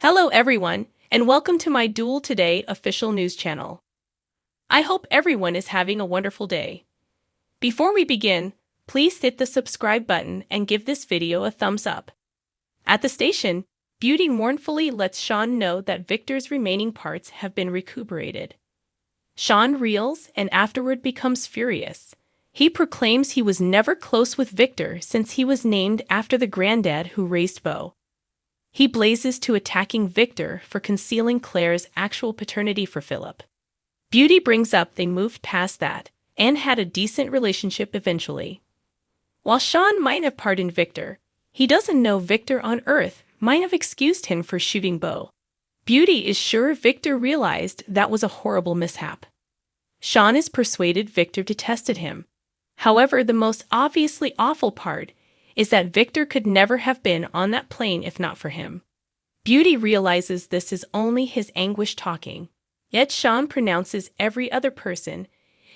Hello everyone, and welcome to my Duel Today official news channel. I hope everyone is having a wonderful day. Before we begin, please hit the subscribe button and give this video a thumbs up. At the station, Beauty mournfully lets Sean know that Victor's remaining parts have been recuperated. Sean reels and afterward becomes furious. He proclaims he was never close with Victor since he was named after the granddad who raised Beau. He blazes to attacking Victor for concealing Claire's actual paternity for Philip. Beauty brings up they moved past that and had a decent relationship eventually. While Sean might have pardoned Victor, he doesn't know Victor on Earth might have excused him for shooting Beau. Beauty is sure Victor realized that was a horrible mishap. Sean is persuaded Victor detested him. However, the most obviously awful part is that Victor could never have been on that plane if not for him. Beauty realizes this is only his anguish talking, yet Sean pronounces every other person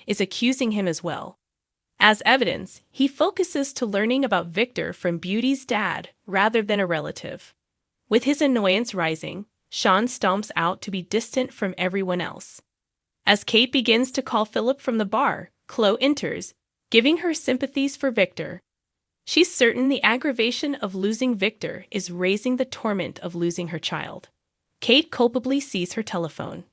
is accusing him as well. As evidence, he focuses to learning about Victor from Beauty's dad rather than a relative. With his annoyance rising, Sean stomps out to be distant from everyone else. As Kate begins to call Philip from the bar, Chloe enters, giving her sympathies for Victor. She's certain the aggravation of losing Victor is raising the torment of losing her child. Kate culpably sees her telephone.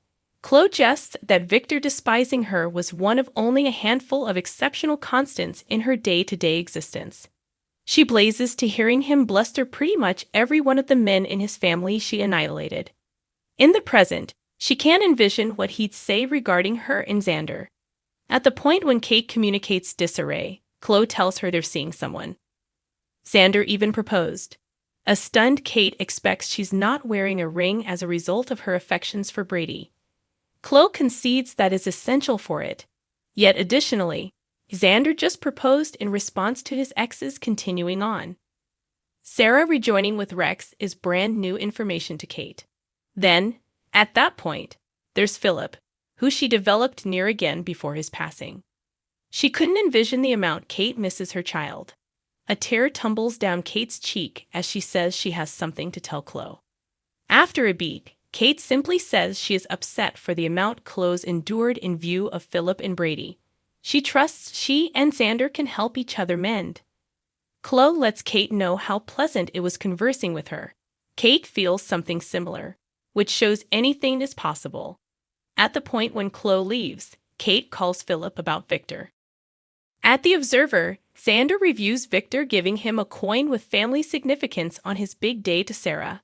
Chloe jests that Victor despising her was one of only a handful of exceptional constants in her day-to-day existence. She blazes to hearing him bluster pretty much every one of the men in his family she annihilated. In the present, she can't envision what he'd say regarding her and Xander. At the point when Kate communicates disarray, Chloe tells her they're seeing someone. Xander even proposed. A stunned Kate expects she's not wearing a ring as a result of her affections for Brady. Chloe concedes that is essential for it. Yet additionally, Xander just proposed in response to his ex's continuing on. Sarah rejoining with Rex is brand new information to Kate. Then, at that point, there's Philip, who she developed near again before his passing. She couldn't envision the amount Kate misses her child. A tear tumbles down Kate's cheek as she says she has something to tell Chloe. After a beat, Kate simply says she is upset for the amount Chloe's endured in view of Philip and Brady. She trusts she and Xander can help each other mend. Chloe lets Kate know how pleasant it was conversing with her. Kate feels something similar, which shows anything is possible. At the point when Chloe leaves, Kate calls Philip about Victor. At the Observer, Xander reviews Victor giving him a coin with family significance on his big day to Sarah.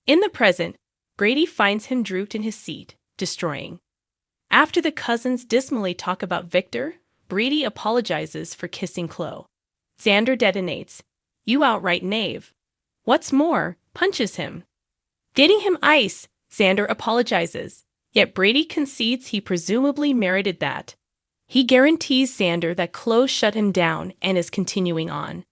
In the present, Brady finds him drooped in his seat, destroying. After the cousins dismally talk about Victor, Brady apologizes for kissing Chloe. Xander detonates. "You outright knave." What's more, punches him. Getting him ice, Xander apologizes, yet Brady concedes he presumably merited that. He guarantees Xander that Chloe shut him down and is continuing on.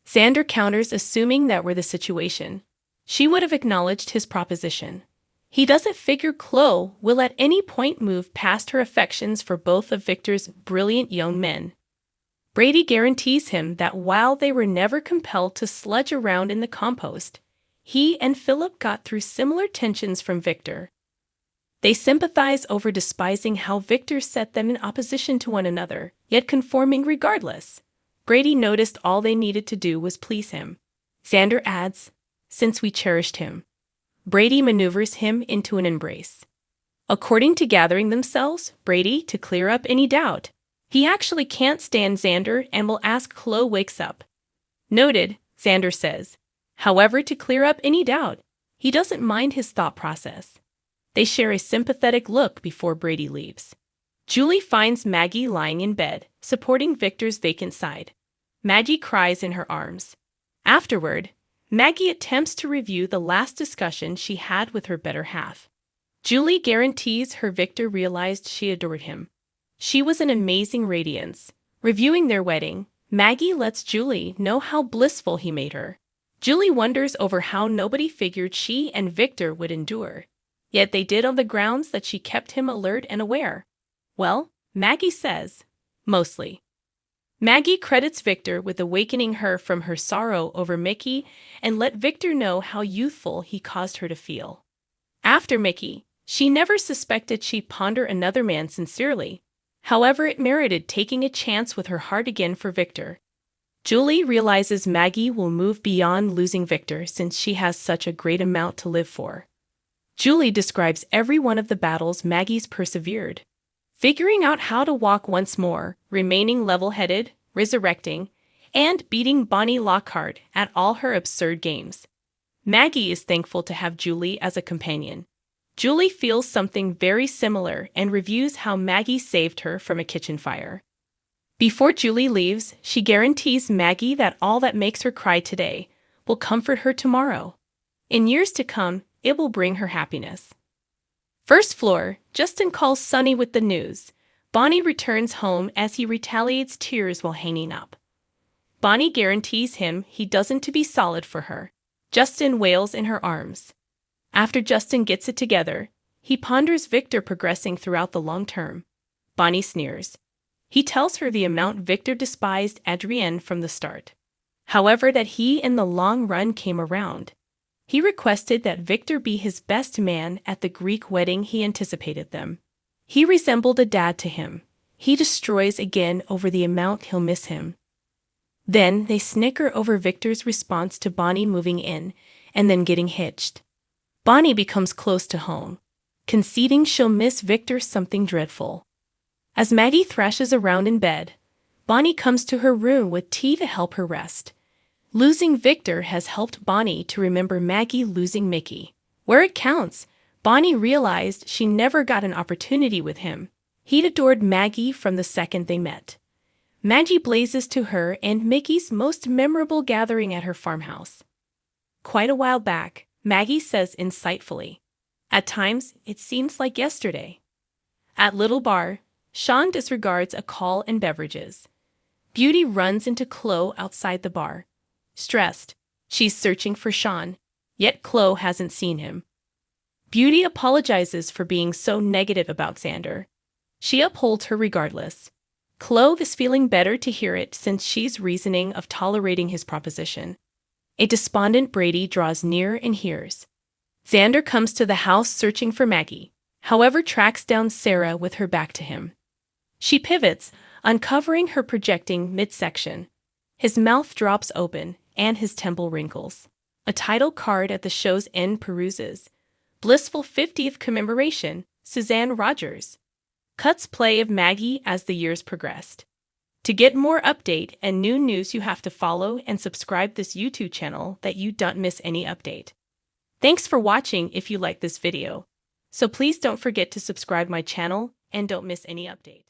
Xander counters assuming that were the situation. She would have acknowledged his proposition. He doesn't figure Chloe will at any point move past her affections for both of Victor's brilliant young men. Brady guarantees him that while they were never compelled to sludge around in the compost, he and Philip got through similar tensions from Victor. They sympathize over despising how Victor set them in opposition to one another, yet conforming regardless. Brady noticed all they needed to do was please him. Xander adds, "Since we cherished him." Brady maneuvers him into an embrace. According to Gathering Themselves, Brady to clear up any doubt. He actually can't stand Xander and will ask Chloe wakes up. Noted, Xander says. However, to clear up any doubt, he doesn't mind his thought process. They share a sympathetic look before Brady leaves. Julie finds Maggie lying in bed, supporting Victor's vacant side. Maggie cries in her arms. Afterward, Maggie attempts to review the last discussion she had with her better half. Julie guarantees her Victor realized she adored him. She was an amazing radiance. Reviewing their wedding, Maggie lets Julie know how blissful he made her. Julie wonders over how nobody figured she and Victor would endure. Yet they did on the grounds that she kept him alert and aware. Well, Maggie says, mostly. Maggie credits Victor with awakening her from her sorrow over Mickey and let Victor know how youthful he caused her to feel. After Mickey, she never suspected she'd ponder another man sincerely. However, it merited taking a chance with her heart again for Victor. Julie realizes Maggie will move beyond losing Victor since she has such a great amount to live for. Julie describes every one of the battles Maggie's persevered, figuring out how to walk once more, remaining level-headed, resurrecting, and beating Bonnie Lockhart at all her absurd games. Maggie is thankful to have Julie as a companion. Julie feels something very similar and reviews how Maggie saved her from a kitchen fire. Before Julie leaves, she guarantees Maggie that all that makes her cry today will comfort her tomorrow. In years to come, it will bring her happiness. First floor, Justin calls Sunny with the news. Bonnie returns home as he retaliates tears while hanging up. Bonnie guarantees him he doesn't to be solid for her. Justin wails in her arms. After Justin gets it together, he ponders Victor progressing throughout the long term. Bonnie sneers. He tells her the amount Victor despised Adrienne from the start. However, that he in the long run came around. He requested that Victor be his best man at the Greek wedding he anticipated them. He resembled a dad to him. He destroys again over the amount he'll miss him. Then they snicker over Victor's response to Bonnie moving in and then getting hitched. Bonnie becomes close to home, conceding she'll miss Victor something dreadful. As Maggie thrashes around in bed, Bonnie comes to her room with tea to help her rest. Losing Victor has helped Bonnie to remember Maggie losing Mickey. Where it counts, Bonnie realized she never got an opportunity with him. He'd adored Maggie from the second they met. Maggie blazes to her and Mickey's most memorable gathering at her farmhouse. Quite a while back, Maggie says insightfully, "At times, it seems like yesterday." At Little Bar, Sean disregards a call and beverages. Beauty runs into Chloe outside the bar. Stressed, she's searching for Sean, yet Chloe hasn't seen him. Beauty apologizes for being so negative about Xander. She upholds her regardless. Chloe is feeling better to hear it since she's reasoning of tolerating his proposition. A despondent Brady draws near and hears. Xander comes to the house searching for Maggie, however tracks down Sarah with her back to him. She pivots, uncovering her projecting midsection. His mouth drops open, and his temple wrinkles. A title card at the show's end peruses. Blissful 50th commemoration, Suzanne Rogers. Cuts play of Maggie as the years progressed. To get more update and new news, you have to follow and subscribe this YouTube channel that you don't miss any update. Thanks for watching if you like this video. So please don't forget to subscribe my channel and don't miss any update.